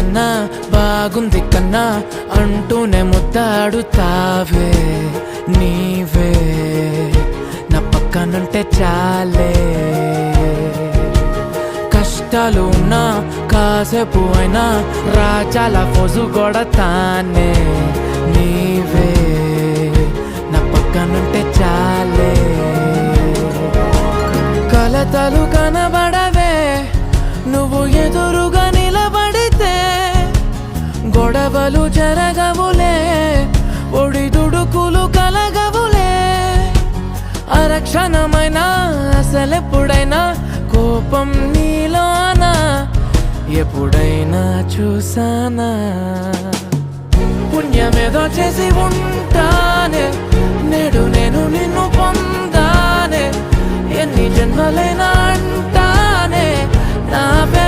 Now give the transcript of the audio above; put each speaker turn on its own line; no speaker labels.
కన్నా బాగుంది కన్నా అంటూనే ముద్దాడుతావే నీవే నా పక్కనుంటే చాలే. కష్టాలు ఉన్నా కాసేపు అయినా రాజాల ఫోజు కొడతానే నీవే నా పక్కనుంటే చాలే. కలతలు కనబడవే నువ్వు ఎదురుగా నిలబడితే, గొడవలు జరగవులే ఒడిదుడుకులు కలగవులే. అరక్షణమైనా అసలెప్పుడైనా కోపం నీలోనా ఎప్పుడైనా చూసానా? పుణ్యమేదో చేసి ఉంటానే నేడు నేను నిన్ను పొందానే. ఎన్ని జన్మలైనా